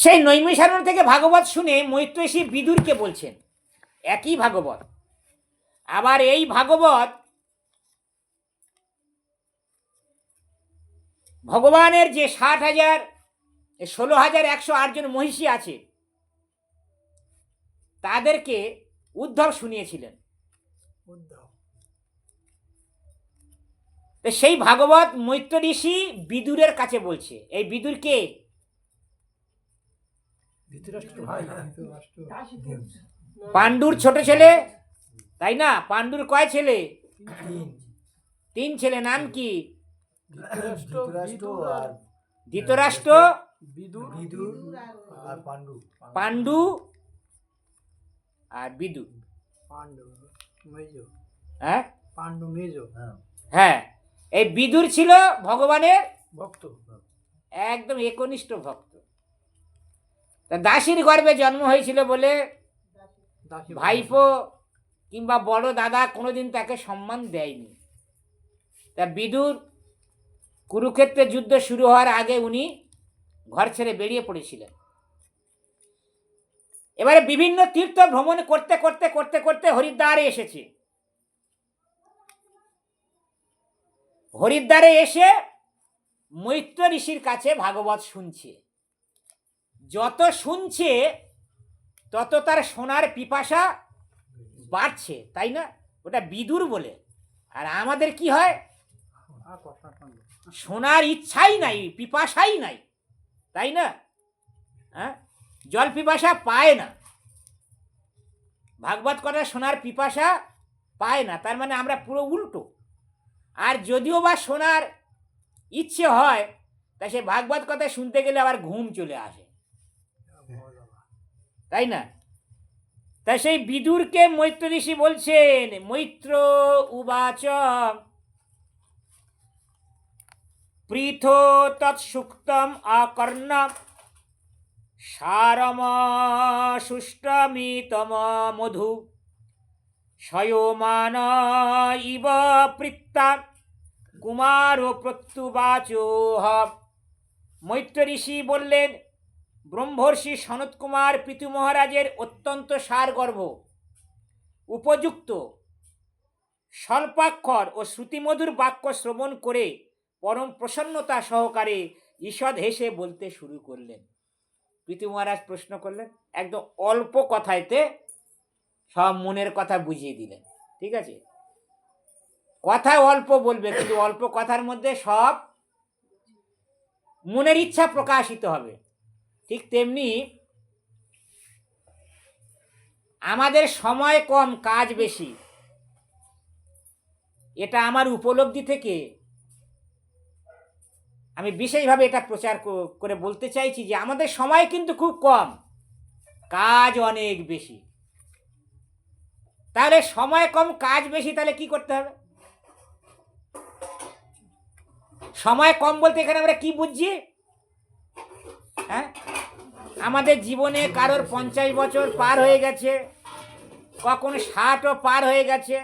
সেই নৈমিষারণ্য থেকে ভাগবত শুনে মৈত্র ঋষি বিদুরকে বলছেন, একই ভাগবত। আবার এই ভাগবত ভগবানের যে 16,108 জন মহিষী আছে তাদেরকে উদ্ধব শুনিয়েছিলেন। সেই ভাগবত মৈত্র ঋষি বিদুরের কাছে বলছে। এই বিদুর কে? পাণ্ডুর ছোট ছেলে, তাই না? পাণ্ডুর কয় ছেলে? 3 ছেলে। নাম কি? ধৃতরাষ্ট্র, পাণ্ডু আর বিদুর। হ্যাঁ, হ্যাঁ, এই বিদুর ছিল ভগবানের ভক্ত, একদম একনিষ্ঠ ভক্ত। দাসীর গর্ভে জন্ম হয়েছিল বলে ভাইপো কিংবা বড় দাদা কোনোদিন তাকে সম্মান দেয়নি। তা বিদুর কুরুক্ষেত্রের যুদ্ধ শুরু হওয়ার আগে উনি ঘর ছেড়ে বেরিয়ে পড়েছিলেন। এবারে বিভিন্ন তীর্থ ভ্রমণ করতে করতে করতে করতে হরিদ্বারে এসেছে। হরিদ্বারে এসে মৈত্র ঋষির কাছে ভাগবত শুনছে। যত শুনছে তত তার শোনার পিপাসা বাড়ছে, তাই না? ওটা বিদুর বলে। আর আমাদের কি হয়? শোনার ইচ্ছাই নাই, পিপাসাই নাই, তাই না? হ্যাঁ, জল পিপাসা পায় না, ভাগবত কথা শোনার পিপাসা পায় না। তার মানে আমরা পুরো উল্টো। আর যদিও বা শোনার ইচ্ছে হয়, তা সে ভাগবত কথা শুনতে গেলে আবার ঘুম চলে আসে, তাই না? তা সেই বিদুরকে মৈত্র ঋষি বলছেন, মৈত্র উবাচ পৃথো তৎসুক্তম আকর্ণ সারম সুষ্টমিতম মধু শয়োমান ইব পৃত্তা কুমার প্রত্যুবাচোহ। মৈত্র ঋষি বললেন, ব্রহ্মর্ষি সনত কুমার পৃথু মহারাজের অত্যন্ত সারগর্ভ, উপযুক্ত, স্বল্পাক্ষর ও শ্রুতিমধুর বাক্য শ্রবণ করে পরম প্রসন্নতা সহকারে ঈষৎ হেসে বলতে শুরু করলেন। পৃথু মহারাজ প্রশ্ন করলেন, একদম অল্প কথায়তে সব মনের কথা বুঝিয়ে দিলেন। ঠিক আছে, কথা অল্প বলবে, কিন্তু অল্প কথার মধ্যে সব মনের ইচ্ছা প্রকাশিত হবে। ঠিক তেমনি আমাদের সময় কম, কাজ বেশি। এটা আমার উপলব্ধি থেকে আমি বিশেষভাবে এটা প্রচার করে বলতে চাইছি যে আমাদের সময় কিন্তু খুব কম, কাজ অনেক বেশি। তাহলে সময় কম, কাজ বেশি, তাহলে কি করতে হবে? সময় কম বলতে এখানে আমরা কি বুঝছি? হ্যাঁ, আমাদের জীবনে কারোর 50 বছর পার হয়ে গেছে, কখনো 60ও পার হয়ে গেছে।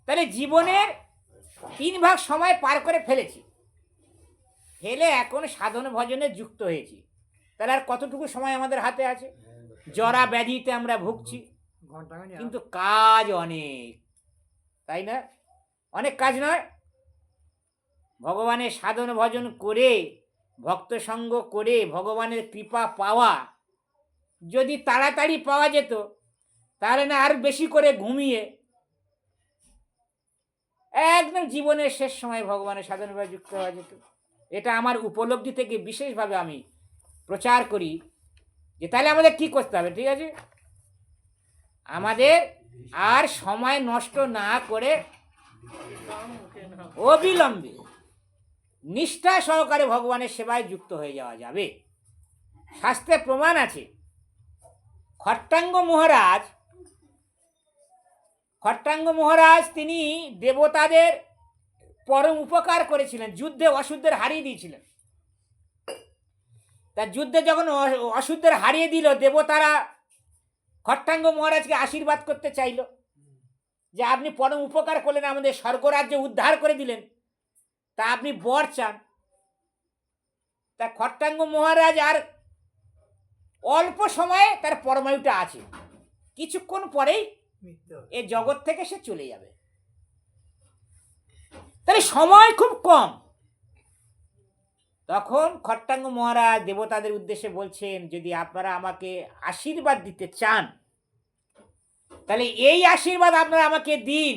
তাহলে জীবনের 3 ভাগ সময় পার করে ফেলেছি, ফেলে এখন সাধন ভজনে যুক্ত হয়েছি। তাহলে আর কতটুকু সময় আমাদের হাতে আছে? জরা ব্যাধিতে আমরা ভুগছি, কিন্তু কাজ অনেক, তাই না? অনেক কাজ নয়? ভগবানের সাধন ভজন করে, ভক্ত সঙ্গ করে ভগবানের কৃপা পাওয়া যদি তাড়াতাড়ি পাওয়া যেত, তাহলে না আর বেশি করে ঘুমিয়ে একদম জীবনের শেষ সময় ভগবানের সাধন ভাবে যুক্ত হওয়া যেত। এটা আমার উপলব্ধি থেকে বিশেষভাবে আমি প্রচার করি যে তাহলে আমাদের কি করতে হবে? ঠিক আছে, আমাদের আর সময় নষ্ট না করে অবিলম্বে নিষ্ঠা সহকারে ভগবানের সেবায় যুক্ত হয়ে যাওয়া যাবে। শাস্ত্রে প্রমাণ আছে, খট্টাঙ্গ মহারাজ তিনি দেবতাদের পরম উপকার করেছিলেন, যুদ্ধে অসুরদের হারিয়ে দিয়েছিলেন। তা যুদ্ধে যখন অসুরদের হারিয়ে দিল, দেবতারা খট্টাঙ্গ মহারাজকে আশীর্বাদ করতে চাইল যে আপনি পরম উপকার করলেন, আমাদের স্বর্গরাজ্য উদ্ধার করে দিলেন, তা আপনি বর চান। তা খট্টাঙ্গ মহারাজ আর অল্প সময়ে তার পরমায়ুটা আছে, কিছুক্ষণ পরেই এ জগৎ থেকে সে চলে যাবে। তাহলে সময় খুব কম। তখন খট্টাঙ্গ মহারাজ দেবতাদের উদ্দেশ্যে বলছেন, যদি আপনারা আমাকে আশীর্বাদ দিতে চান তাহলে এই আশীর্বাদ আপনারা আমাকে দিন,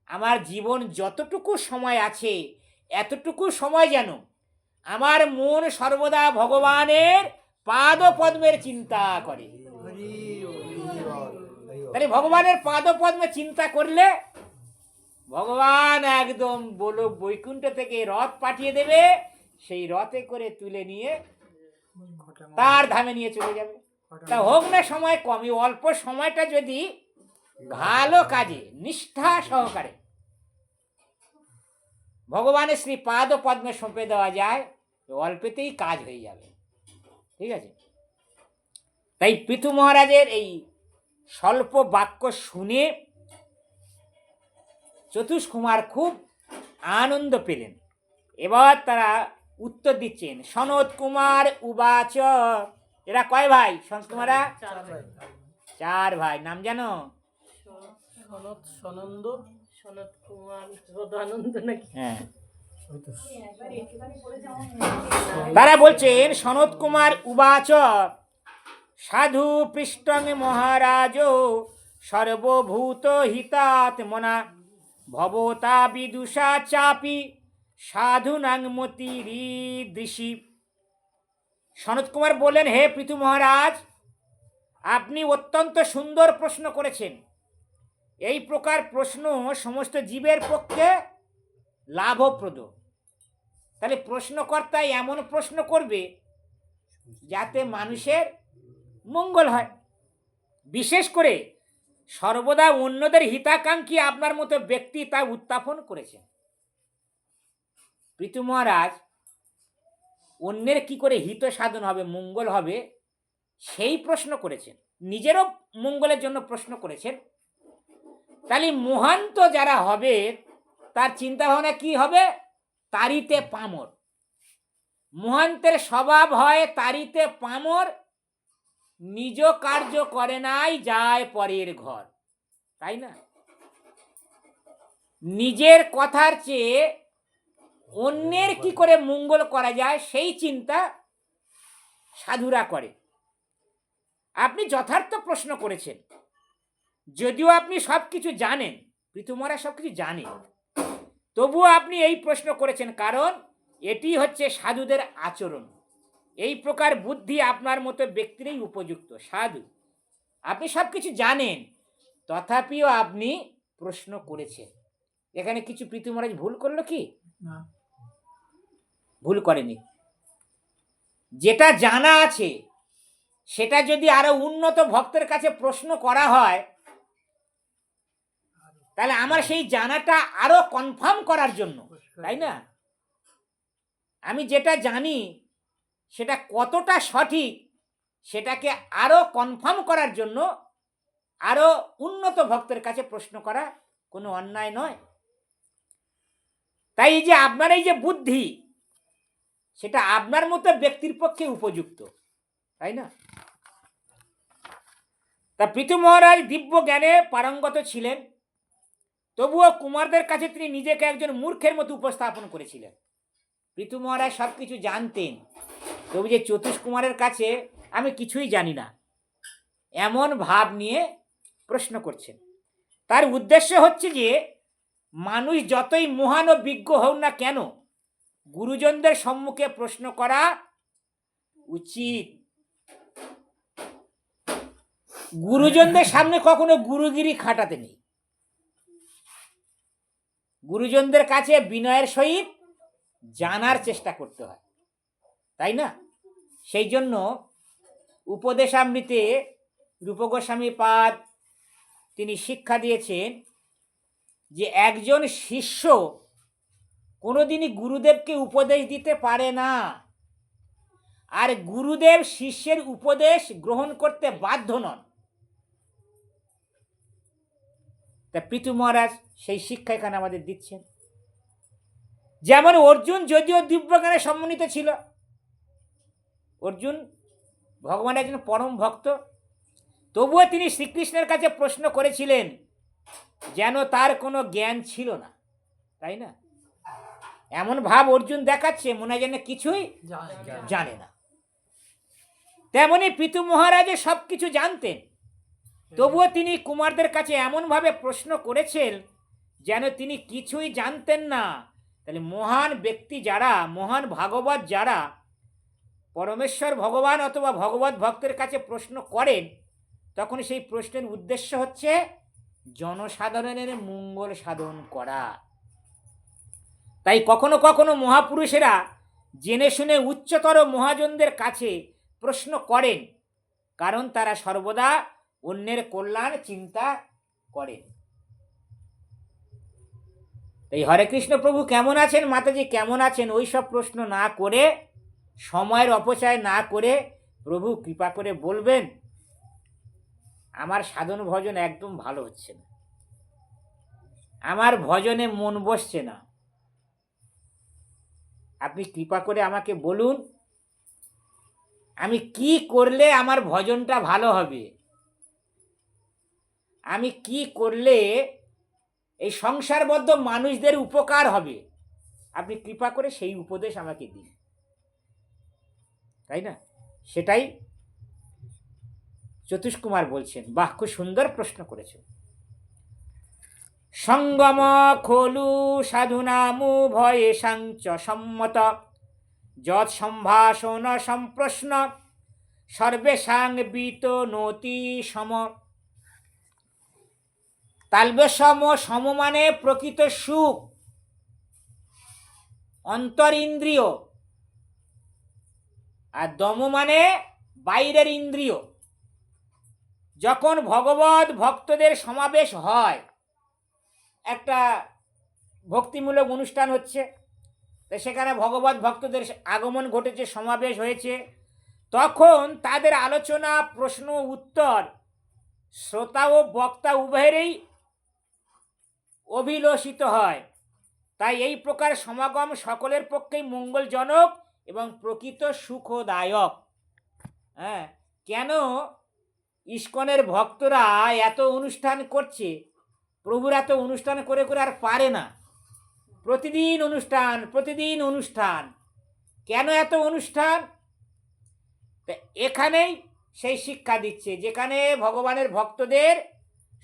আমার জীবন যতটুকু সময় আছে এতটুকু সময় যেন আমার মন সর্বদা ভগবানের পাদ পদ্মের চিন্তা করে। তাহলে ভগবানের পাদ পদ্মে চিন্তা করলে ভগবান একদম বলো বৈকুণ্ঠ থেকে রথ পাঠিয়ে দেবে, সেই রথে করে তুলে নিয়ে তার ধামে নিয়ে চলে যাবে। তা হোক না সময় কম, এই অল্প সময়টা যদি ভালো কাজে নিষ্ঠা সহকারে ভগবানের শ্রী পাদ পদ্মে সঁপে দেওয়া যায়, অল্পেতেই কাজ হয়ে যাবে। ঠিক আছে? তাই পৃথু মহারাজের এই স্বল্প বাক্য শুনে চতুষ্কুমার খুব আনন্দ পেলেন। এবার তারা উত্তর দিচ্ছেন, সনত কুমার উবাচ। এরা কয় ভাই সনত কুমারা? চার ভাই। নাম জানো? সনত, সনন্দ, সনত কুমার, সদানন্দ নাকি? হ্যাঁ। তারা বলছেন, সনত কুমার উবাচ সাধু পৃষ্ঠং মহারাজ সর্বভূত হিতাত্মনা ভবতা বিদুষা চাপি সাধুনাং মতিরিদৃশি। সনত কুমার বললেন, হে পৃথু মহারাজ, আপনি অত্যন্ত সুন্দর প্রশ্ন করেছেন। এই প্রকার প্রশ্ন সমস্ত জীবের পক্ষে লাভপ্রদ। তাহলে প্রশ্নকর্তা এমন প্রশ্ন করবে যাতে মানুষের মঙ্গল হয়। বিশেষ করে সর্বদা অন্যদের হিতাকাঙ্ক্ষী আপনার মতো ব্যক্তি তা উত্থাপন করেছেন। পৃথু মহারাজ অন্যের কি করে হিত সাধন হবে, মঙ্গল হবে, সেই প্রশ্ন করেছেন। নিজেরও মঙ্গলের জন্য প্রশ্ন করেছেন। তাহলে মহান্ত যারা হবে তার চিন্তা ভাবনা কি হবে? তারিতে পামর। মহান্তের স্বভাব হয় তারিতে পামর, নিজ কার্য করে নাই যায় পরের ঘর। তাই না? নিজের কথার চেয়ে অন্যের কি করে মঙ্গল করা যায় সেই চিন্তা সাধুরা করে। আপনি যথার্থ প্রশ্ন করেছেন। যদিও আপনি সব কিছু জানেন, পৃথু মহারাজ সব কিছু জানেন, তবুও আপনি এই প্রশ্ন করেছেন, কারণ এটি হচ্ছে সাধুদের আচরণ। এই প্রকার বুদ্ধি আপনার মতো ব্যক্তিরই উপযুক্ত। সাধু, আপনি সব কিছু জানেন, তথাপিও আপনি প্রশ্ন করেছেন। এখানে কিছু পৃথু মহারাজ ভুল করলো কি? ভুল করেনি। যেটা জানা আছে সেটা যদি আরো উন্নত ভক্তের কাছে প্রশ্ন করা হয়, তাহলে আমার সেই জানাটা আরো কনফার্ম করার জন্য, তাই না? আমি যেটা জানি সেটা কতটা সঠিক সেটাকে আরো কনফার্ম করার জন্য আরো উন্নত ভক্তের কাছে প্রশ্ন করা কোনো অন্যায় নয়। তাই যে আপনার এই যে বুদ্ধি, সেটা আপনার মতো ব্যক্তির পক্ষে উপযুক্ত, তাই না? তা পৃথু মহারাজ দিব্য জ্ঞানে পারঙ্গত ছিলেন, তবুও কুমারদের কাছে তিনি নিজেকে একজন মূর্খের মতো উপস্থাপন করেছিলেন। পৃথু মহারাজ সব কিছু জানতেন, তবু যে চতুষ্কুমারের কাছে আমি কিছুই জানি না এমন ভাব নিয়ে প্রশ্ন করছেন। তার উদ্দেশ্য হচ্ছে যে মানুষ যতই মহান ও বিজ্ঞ হোক না কেন, গুরুজনদের সম্মুখে প্রশ্ন করা উচিত। গুরুজনদের সামনে কখনো গুরুগিরি খাটাতে নেই। গুরুজনদের কাছে বিনয়ের সহিত জানার চেষ্টা করতে হয়, তাই না? সেই জন্য উপদেশামৃতে রূপ গোস্বামী পাদ তিনি শিক্ষা দিয়েছেন যে একজন শিষ্য কোনোদিনই গুরুদেবকে উপদেশ দিতে পারে না, আর গুরুদেব শিষ্যের উপদেশ গ্রহণ করতে বাধ্য নন। তা পৃথু মহারাজ সেই শিক্ষা এখানে আমাদের দিচ্ছেন। যেমন অর্জুন যদিও দিব্যজ্ঞানে সম্মানিত ছিল, অর্জুন ভগবানের একজন পরম ভক্ত, তবুও তিনি শ্রীকৃষ্ণের কাছে প্রশ্ন করেছিলেন যেন তার কোনো জ্ঞান ছিল না, তাই না? এমন ভাব অর্জুন দেখাচ্ছে মনে হয় যেন কিছুই জানে না। তেমনি পিতু মহারাজে সব কিছু জানতেন, তবুও তিনি কুমারদের কাছে এমনভাবে প্রশ্ন করেছেন যেন তিনি কিছুই জানতেন না। তাহলে মহান ব্যক্তি যারা, মহান ভাগবত যারা পরমেশ্বর ভগবান অথবা ভগবত ভক্তের কাছে প্রশ্ন করেন, তখন সেই প্রশ্নের উদ্দেশ্য হচ্ছে জনসাধারণের মঙ্গল সাধন করা। তাই কখনো কখনো মহাপুরুষেরা জেনে শুনে উচ্চতর মহাজনদের কাছে প্রশ্ন করেন, কারণ তারা সর্বদা অন্যের কল্যাণ চিন্তা করেন। এই হরে কৃষ্ণ প্রভু কেমন আছেন, মাতাজি কেমন আছেন, ওই সব প্রশ্ন না করে, সময়ের অপচয় না করে প্রভু কৃপা করে বলবেন আমার সাধন ভজন একদম ভালো হচ্ছে না, আমার ভজনে মন বসছে না, আপনি কৃপা করে আমাকে বলুন আমি কি করলে আমার ভজনটা ভালো হবে, আমি কি করলে এই সংসারবদ্ধ মানুষদের উপকার হবে, আপনি কৃপা করে সেই উপদেশ আমাকে দিন, তাই না? সেটাই চতুষ্কুমার বলছেন। বাহ, খুব সুন্দর প্রশ্ন করেছেন। সঙ্গম খলু সাধুনামু ভয়ে সাঞ্চ সম্মত যৎ সম্ভাষণ সম্প্রশ্ন সর্বেষাং বিত নতি সম। তালবে সম, সম মানে প্রকৃত সুখ, অন্তর ইন্দ্রিয়, আর দম মানে বাইরের ইন্দ্রিয়। যখন ভগবত ভক্তদের সমাবেশ হয়, একটা ভক্তিমূলক অনুষ্ঠান হচ্ছে, তো সেখানে ভগবত ভক্তদের আগমন ঘটেছে, সমাবেশ হয়েছে, তখন তাদের আলোচনা, প্রশ্ন, উত্তর শ্রোতা ও বক্তা উভয়েরই অভিলষিত হয়। তাই এই প্রকার সমাগম সকলের পক্ষেই মঙ্গলজনক এবং প্রকৃত সুখদায়ক। হ্যাঁ, কেন ইস্কনের ভক্তরা এত অনুষ্ঠান করছে? প্রভুর এত অনুষ্ঠান করে করে আর পারে না, প্রতিদিন অনুষ্ঠান, প্রতিদিন অনুষ্ঠান। কেন এত অনুষ্ঠান? এখানেই সেই শিক্ষা দিচ্ছে, যেখানে ভগবানের ভক্তদের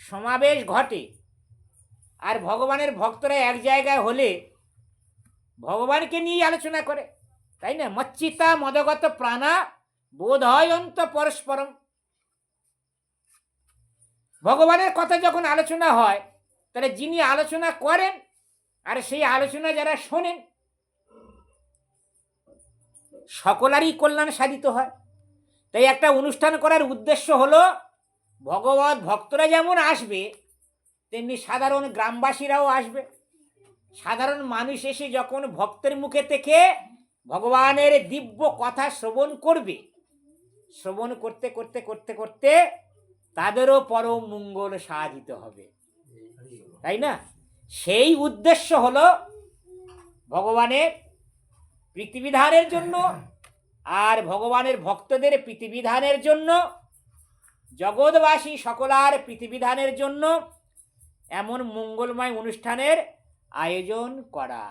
সমাবেশ ঘটে আর ভগবানের ভক্তরা এক জায়গায় হলে ভগবানকে নিয়ে আলোচনা করে, তাই না? মচ্চিতা মদগত প্রাণা বোধ হয় অন্ত পরস্পরম। ভগবানের কথা যখন আলোচনা হয়, তাহলে যিনি আলোচনা করেন আর সেই আলোচনা যারা শোনেন, সকলেরই কল্যাণ সাধিত হয়। তাই একটা অনুষ্ঠান করার উদ্দেশ্য হলো ভগবত ভক্তরা যেমন আসবে, তেমনি সাধারণ গ্রামবাসীরাও আসবে। সাধারণ মানুষ এসে যখন ভক্তের মুখে থেকে ভগবানের দিব্য কথা শ্রবণ করবে, শ্রবণ করতে করতে করতে করতে তাদেরও পরম মঙ্গল সাধিত হবে, তাই না? সেই উদ্দেশ্য হলো ভগবানের প্রীতিবিধানের জন্য আর ভগবানের ভক্তদের প্রীতিবিধানের জন্য, জগৎবাসী সকলার প্রীতিবিধানের জন্য এমন মঙ্গলময় অনুষ্ঠানের আয়োজন করা।